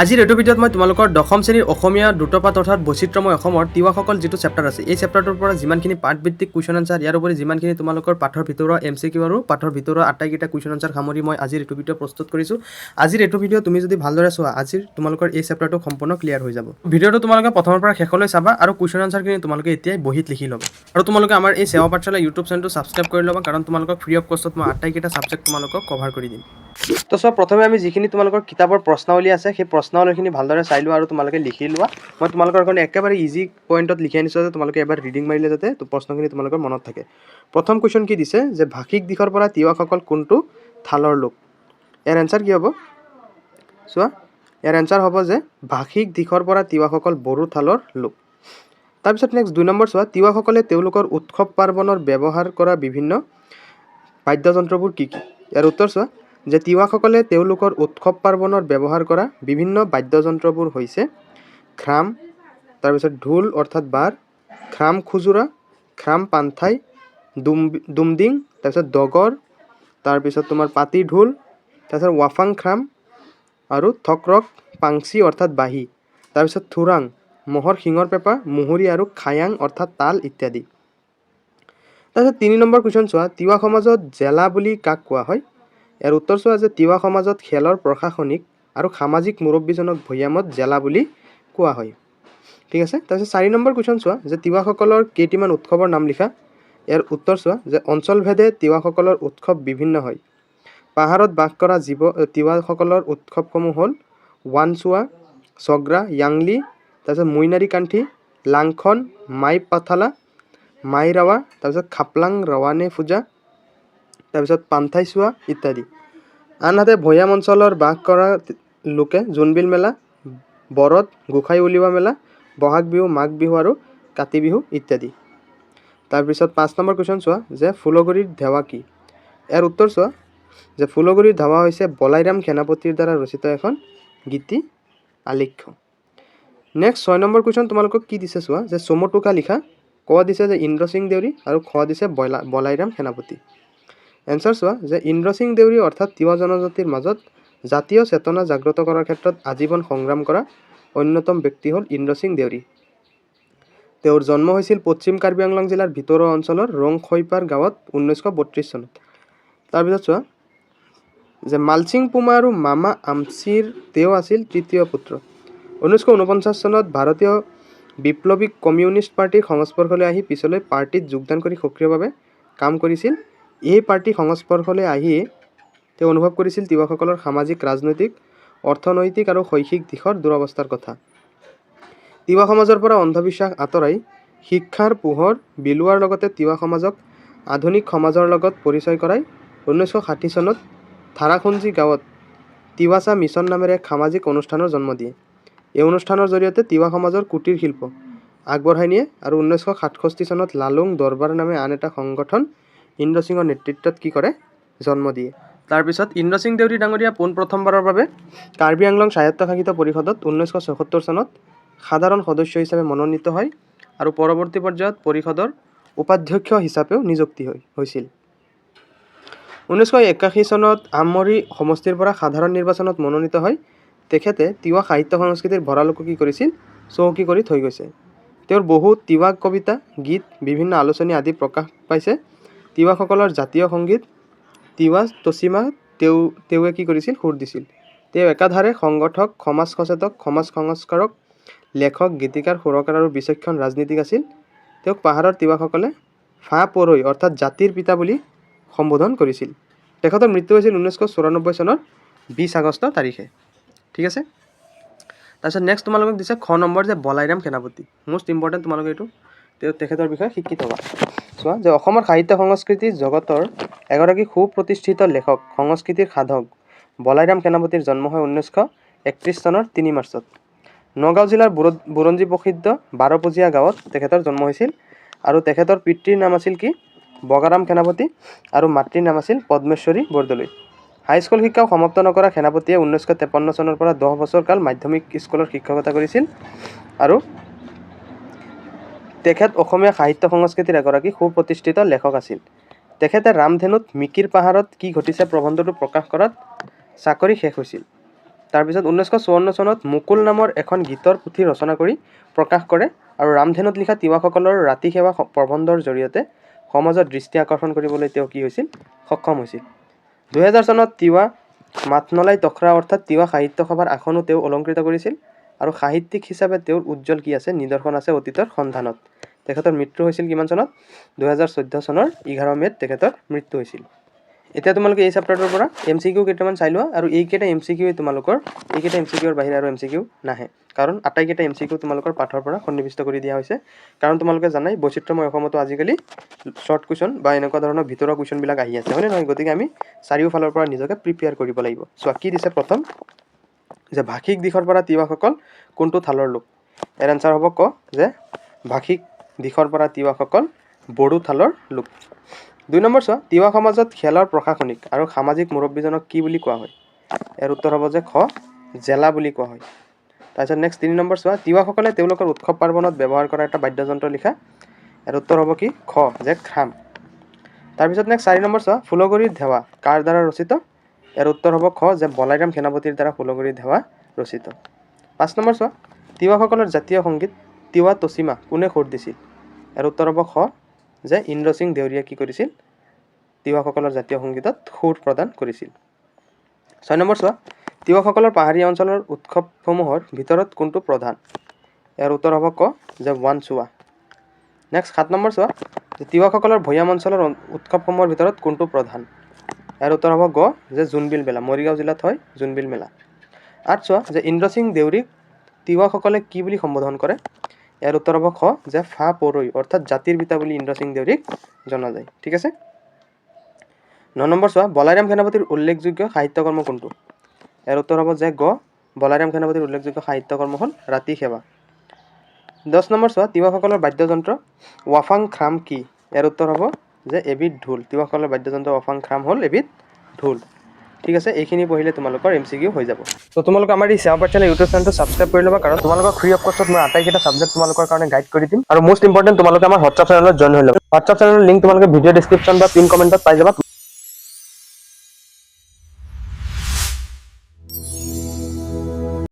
আজিৰ এইটো ভিডিঅ'ত মই তোমালোকৰ দশম শ্ৰেণীৰ অসমীয়া দ্ৰুতপাঠ অৰ্থাৎ বৈচিত্ৰ্যময় অসমৰ তিৱাসকল যিটো চেপ্টাৰ আছে এই চেপ্টাৰটোৰ পৰা যিমানখিনি পাঠভিত্তিক কুৱেশ্যন আনচাৰ ইয়াৰ উপৰি যিমানখিনি তোমালোকৰ পাঠৰ ভিতৰৰ MCQ আৰু পাঠৰ ভিতৰৰ আটাইকেইটা কুৱেশ্যন আনচাৰ সামৰি মই আজিৰ এইটো ভিডিঅ' প্ৰস্তুত কৰিছোঁ। আজিৰ এইটো ভিডিঅ' তুমি যদি ভালদৰে চোৱা আজিৰ তোমালোকৰ এই চেপ্টাৰটো সম্পূৰ্ণ ক্লিয়াৰ হৈ যাব। ভিডিঅ'টো তোমালোকে প্ৰথমৰ পৰা শেষলৈ চাবা আৰু কুৱেশ্যন আনচাৰখিনি তোমালোকে এতিয়াই বহীত লিখি ল'বা আৰু তোমালোকে আমাৰ এই সেৱা পাঠশালা ইউটিউব চেনেলটো ছাবস্ক্ৰাইব কৰি ল'বা কাৰণ তোমালোকক ফ্ৰী অফ কষ্টত মই আটাইকেইটা ছাবজেক্ট তোমালোকক কভাৰ কৰি দিম। তো চোৱা প্ৰথমে আমি যিখিনি তোমালোকৰ কিতাপৰ প্ৰশ্নাৱলী আছে সেই প্ৰশ্নাৱলীখিনি ভালদৰে চাই লোৱা আৰু তোমালোকে লিখি লোৱা। মই তোমালোকৰ কাৰণে একেবাৰে ইজি পইণ্টত লিখি আনিছোঁ যে তোমালোকে এবাৰ ৰিডিং মাৰিলে যাতে প্ৰশ্নখিনি তোমালোকৰ মনত থাকে। প্ৰথম কুৱেশ্যন কি দিছে যে ভাষিক দিশৰ পৰা তিৱাসকল কোনটো থালৰ লোক? ইয়াৰ এনচাৰ কি হ'ব? চোৱা ইয়াৰ এনচাৰ হ'ব যে ভাষিক দিশৰ পৰা তিৱাসকল বড়ো থালৰ লোক। তাৰপিছত নেক্সট 2 নম্বৰ চোৱা তিৱাসকলে তেওঁলোকৰ উৎসৱ পাৰ্বণৰ ব্যৱহাৰ কৰা বিভিন্ন বাদ্যযন্ত্ৰবোৰ কি কি? ইয়াৰ উত্তৰ চোৱা যে তিৱাসকলে তেওঁলোকৰ উৎসৱ পাৰ্বণৰ ব্যৱহাৰ কৰা বিভিন্ন বাদ্যযন্ত্ৰবোৰ হৈছে খ্ৰাম, তাৰপিছত ঢোল অৰ্থাৎ বাৰ, খ্ৰাম খুজুৰা, খ্ৰাম পান্থাই, দুমডিং, তাৰপিছত ডগৰ, তাৰপিছত তোমাৰ পাতি ঢোল, তাৰপিছত ৱাফাং খ্ৰাম আৰু থকৰক পাংচি অৰ্থাৎ বাঁহী, তাৰপিছত থোৰাং মহৰ শিঙৰ পেঁপা, মুহুৰি আৰু খায়াং অৰ্থাৎ তাল ইত্যাদি। তাৰপিছত 3 নম্বৰ কুৱেশ্যন চোৱা তিৱা সমাজত জেলা বুলি কাক কোৱা হয়? ইয়াৰ উত্তৰ চোৱা যে তিৱা সমাজত খেলৰ প্ৰশাসনিক আৰু সামাজিক মুৰব্বীজনক ভৈয়ামত জেলা বুলি কোৱা হয়। ঠিক আছে। তাৰপিছত 4 নম্বৰ কুৱেশ্যন চোৱা যে তিৱাসকলৰ কেইটিমান উৎসৱৰ নাম লিখা। ইয়াৰ উত্তৰ চোৱা যে অঞ্চলভেদে তিৱাসকলৰ উৎসৱ বিভিন্ন হয়। পাহাৰত বাস কৰা তিৱাসকলৰ উৎসৱসমূহ হ'ল ৱানচুৱা, চগ্ৰা, য়াংলি, তাৰপিছত মৈনাৰী কান্ঠি, লাংখন, মাই পাথালা, মাই ৰাৱা, তাৰপিছত খাপলাং ৰাৱানে পূজা, তাৰপিছত পান্থাইচোৱা ইত্যাদি। আনহাতে ভৈয়াম অঞ্চলৰ বাস কৰা লোকে জোনবিল মেলা, বৰত, গোসাঁই উলিওৱা মেলা, বহাগ বিহু, মাঘ বিহু আৰু কাতি বিহু ইত্যাদি। তাৰপিছত 5 নম্বৰ কুৱেশ্যন চোৱা যে ফুলগুৰিৰ ধেৱা কি? ইয়াৰ উত্তৰ চোৱা যে ফুলগুৰিৰ ধেৱা হৈছে বলাইৰাম সেনাপতিৰ দ্বাৰা ৰচিত এখন গীতি আলেখ্য। নেক্সট 6 নম্বৰ কুৱেশ্যন তোমালোকক কি দিছে চোৱা যে চমুটোকা লিখা। ক দিছে যে ইন্দ্ৰ সিং দেউৰী আৰু খ দিছে বলাইৰাম সেনাপতি। এনচাৰ চোৱা যে ইন্দ্ৰ সিং দেউৰী অৰ্থাৎ তিৱা জনজাতিৰ মাজত জাতীয় চেতনা জাগ্ৰত কৰাৰ ক্ষেত্ৰত আজীৱন সংগ্ৰাম কৰা অন্যতম ব্যক্তি হ'ল ইন্দ্ৰ সিং দেউৰী। তেওঁৰ জন্ম হৈছিল পশ্চিম কাৰ্বি আংলং জিলাৰ ভিতৰুৱা অঞ্চলৰ ৰংখৈপাৰ গাঁৱত 1932 চনত। তাৰপিছত চোৱা যে মালচিং পুমা আৰু মামা আমচিৰ তেওঁ আছিল তৃতীয় পুত্ৰ। 1949 চনত ভাৰতীয় বিপ্লৱিক কমিউনিষ্ট পাৰ্টিৰ সংস্পৰ্শলৈ আহি পিছলৈ পাৰ্টিত যোগদান কৰি সক্ৰিয়ভাৱে কাম কৰিছিল। এই পাৰ্টি সংস্পৰ্শলৈ আহিয়ে তেওঁ অনুভৱ কৰিছিল তিৱাসকলৰ সামাজিক, ৰাজনৈতিক, অৰ্থনৈতিক আৰু শৈক্ষিক দিশৰ দুৰৱস্থাৰ কথা। তিৱা সমাজৰ পৰা অন্ধবিশ্বাস আঁতৰাই শিক্ষাৰ পোহৰ বিলোৱাৰ লগতে তিৱা সমাজক আধুনিক সমাজৰ লগত পৰিচয় কৰাই 1960 চনত ধাৰাখুঞ্জি গাঁৱত তিৱাচা মিছন নামেৰে এক সামাজিক অনুষ্ঠানৰ জন্ম দিয়ে। এই অনুষ্ঠানৰ জৰিয়তে তিৱা সমাজৰ কুটিৰ শিল্প আগবঢ়াই নিয়ে আৰু 1967 চনত লালুং দৰবাৰ নামে আন এটা সংগঠন ইন্দ্ৰ সিঙৰ নেতৃত্বত কি কৰে? জন্ম দিয়ে। তাৰপিছত ইন্দ্ৰ সিং দেউৰী ডাঙৰীয়া পোনপ্ৰথমবাৰৰ বাবে কাৰ্বি আংলং স্বায়ত্তশাসিত পৰিষদত 1976 চনত সাধাৰণ সদস্য হিচাপে মনোনীত হয় আৰু পৰৱৰ্তী পৰ্যায়ত পৰিষদৰ উপাধ্যক্ষ হিচাপেও নিযুক্তি হৈছিল। 1981 চনত আমৰি সমষ্টিৰ পৰা সাধাৰণ নিৰ্বাচনত মনোনীত হয়। তেখেতে তিৱা সাহিত্য সংস্কৃতিৰ ভঁৰালকো কি কৰিছিল? চহকী কৰি থৈ গৈছে। তেওঁৰ বহু তিৱা কবিতা, গীত, বিভিন্ন আলোচনী আদি প্ৰকাশ পাইছে। তিৱাসকলৰ জাতীয় সংগীত তিৱা তচিমা তেওঁৱে কি কৰিছিল? সুৰ দিছিল। তেওঁ একাধাৰে সংগঠক, সমাজ সচেতক, সমাজ সংস্কাৰক, লেখক, গীতিকাৰ, সুৰকাৰ আৰু বিচক্ষণ ৰাজনীতিক আছিল। তেওঁক পাহাৰৰ তিৱাসকলে ফা পৰৈ অৰ্থাৎ জাতিৰ পিতা বুলি সম্বোধন কৰিছিল। তেখেতৰ মৃত্যু হৈছিল 1994 চনৰ 20 আগষ্ট তাৰিখে। ঠিক আছে। তাৰপিছত নেক্সট তোমালোকক দিছে খ নম্বৰ যে বলাইৰাম সেনাপতি। মোষ্ট ইম্পৰ্টেণ্ট তোমালোকে এইটো তেখেতৰ বিষয়ে শিক্ষিত হোৱা। চোৱা যে অসমৰ সাহিত্য সংস্কৃতি জগতৰ এগৰাকী সুপ্ৰতিষ্ঠিত লেখক, সংস্কৃতিৰ সাধক বলাইৰাম সেনাপতিৰ জন্ম হয় 1931 চনৰ 3 মাৰ্চত। নগাঁও জিলাৰ বুৰঞ্জী প্ৰসিদ্ধ বাৰপূজীয়া গাঁৱত তেখেতৰ জন্ম হৈছিল আৰু তেখেতৰ পিতৃৰ নাম আছিল কি? বগাৰাম সেনাপতি আৰু মাতৃৰ নাম আছিল পদ্মেশ্বৰী বৰদলৈ। হাইস্কুল শিক্ষাও সমাপ্ত নকৰা সেনাপতিয়ে 1953 চনৰ পৰা 10 বছৰ কাল মাধ্যমিক স্কুলৰ শিক্ষকতা কৰিছিল আৰু তেখেত অসমীয়া সাহিত্য সংস্কৃতিৰ এগৰাকী সুপ্ৰতিষ্ঠিত লেখক আছিল। তেখেতে ৰামধেনুত মিকিৰ পাহাৰত কি ঘটিছে প্ৰবন্ধটো প্ৰকাশ কৰাত চাকৰি শেষ হৈছিল। তাৰপিছত 1954 চনত মুকুল নামৰ এখন গীতৰ পুথি ৰচনা কৰি প্ৰকাশ কৰে আৰু ৰামধেনুত লিখা তিৱাসকলৰ ৰাতি সেৱা প্ৰবন্ধৰ জৰিয়তে সমাজৰ দৃষ্টি আকৰ্ষণ কৰিবলৈ তেওঁ কি হৈছিল সক্ষম হৈছিল 2000 চনত তিৱা মাতনলাই তখৰা অৰ্থাৎ তিৱা সাহিত্য সভাৰ আসনো তেওঁ অলংকৃত কৰিছিল আৰু সাহিত্যিক হিচাপে তেওঁৰ উজ্জ্বল কি আছে নিদৰ্শন আছে অতীতৰ সন্ধানত তেখেতৰ মৃত্যু হৈছিল কিমান চনত 2014 চনৰ 11 মেত তেখেতৰ মৃত্যু হৈছিল এতিয়া তোমালোকে এই চেপ্টাৰটোৰ পৰা এমসিকিউ কেইটামান চাই লোৱা আৰু এইকেইটা এমসিকিউ তোমালোকৰ এইকেইটা এমসিকিউৰ বাহিৰে আৰু এমসিকিউ নাহে কাৰণ আটাইকেইটা এমসিকিউ তোমালোকৰ পাঠৰ পৰা সন্নিৱিষ্ট কৰি দিয়া হৈছে কাৰণ তোমালোকে জানাই বৈচিত্ৰ্যময় অসমতো আজিকালি শৰ্ট কুৱেশ্যন বা এনেকুৱা ধৰণৰ ভিতৰুৱা কুৱেশ্যনবিলাক আহি আছে হয়নে নহয় গতিকে আমি চাৰিওফালৰ পৰা নিজকে প্ৰিপেয়াৰ কৰিব লাগিব চোৱা কি দিছে প্ৰথম যে ভাষিক দিশৰ পৰা তিৱাসকল কোনটো থালৰ লোক এৰ আনসাৰ হ'ব ক যে ভাষিক দিশৰ পৰা তিৱাসকল বড়ো থালৰ লোক 2 নম্বৰ চোৱা তিৱা সমাজত খেলৰ প্ৰশাসনিক আৰু সামাজিক মুৰব্বীজনক কি বুলি কোৱা হয় এৰ উত্তৰ হ'ব যে খ জেলা বুলি কোৱা হয় তাৰপিছত নেক্সট 3 নম্বৰ চোৱা তিৱাসকলে তেওঁলোকৰ উৎসৱ পাৰ্বণত ব্যৱহাৰ কৰা এটা বাদ্যযন্ত্ৰ লিখা এৰ উত্তৰ হ'ব কি খ যে খাম তাৰপিছত নেক্সট 4 নম্বৰ চোৱা ফুলগুৰিৰ ধেৱা কাৰ দ্বাৰা ৰচিত এৰ উত্তৰ হ'ব খ যে বলাইৰাম সেনাপতিৰ দ্বাৰা ফুলগুৰিৰ ধেৱা ৰচিত 5 নম্বৰ চোৱা তিৱাসকলৰ জাতীয় সংগীত তিৱা তচিমা কোনে সুৰ দিছিল এৰ উত্তৰ হ'ব খ যে ইন্দ্ৰ সিং দেউৰীয়ে কি কৰিছিল তিৱাসকলৰ জাতীয় সংগীতত সুৰ প্ৰদান কৰিছিল 6 নম্বৰ চোৱা তিৱাসকলৰ পাহাৰীয়া অঞ্চলৰ উৎসৱসমূহৰ ভিতৰত কোনটো প্ৰধান এৰ উত্তৰ হ'ব ক যে ওৱানচুৱা নেক্সট 7 নম্বৰ চোৱা যে তিৱাসকলৰ ভৈয়াম অঞ্চলৰ উৎসৱসমূহৰ ভিতৰত কোনটো প্ৰধান এৰ উত্তৰ হ'ব গ যে জোনবিল মেলা মৰিগাঁও জিলাত হয় জোনবিল মেলা 8 চোৱা যে ইন্দ্ৰ সিং দেউৰীক তিৱাসকলে কি বুলি সম্বোধন কৰে এৰ উত্তৰ হ'ব খ যে ফা পৰৈ অৰ্থাৎ জাতিৰ পিতা বুলি ইন্দ্ৰ সিং দেউৰীক জনা যায় ঠিক আছে 9 নম্বৰ চোৱা বলাইৰাম সেনাপতিৰ উল্লেখযোগ্য সাহিত্যকৰ্ম কোনটো এৰ উত্তৰ হ'ব যে গ বলাইৰাম সেনাপতিৰ উল্লেখযোগ্য সাহিত্যকৰ্ম হ'ল ৰাতি সেৱা 10 নম্বৰ চোৱা তিৱাসকলৰ বাদ্যযন্ত্ৰ ৱাফাং খাম কি এৰ উত্তৰ হ'ব যে এবিধ ঢোল তিৱাসকলৰ বাদ্যযন্ত্ৰ ৱাফাং খাম হ'ল এবিধ ঢোল ঠিক আছে এইখিনি পঢ়িলে তোমালোকৰ এমসিকিউ হৈ যাব তো তোমালোক আমাৰ এই সেৱা পাঠশালা ইউটিউব চেনেলটো সাবস্ক্ৰাইব কৰি ল'বা কাৰণ তোমালোকৰ ফ্ৰী অফ কষ্টত মই আটাইকেইটা সাবজেক্ট তোমালোকৰ কাৰণে গাইড কৰি দিম আৰু মোষ্ট ইম্পৰ্টেণ্ট তোমালোকে আমাৰ হোৱাটছআপ চেনেলত জইন হৈ ল'বা হোৱাটছআপ চেনেলৰ লিংক তোমালোকে ভিডিঅ' ডেছক্ৰিপশ্যন বা পিন কমেণ্টত পাই যাবা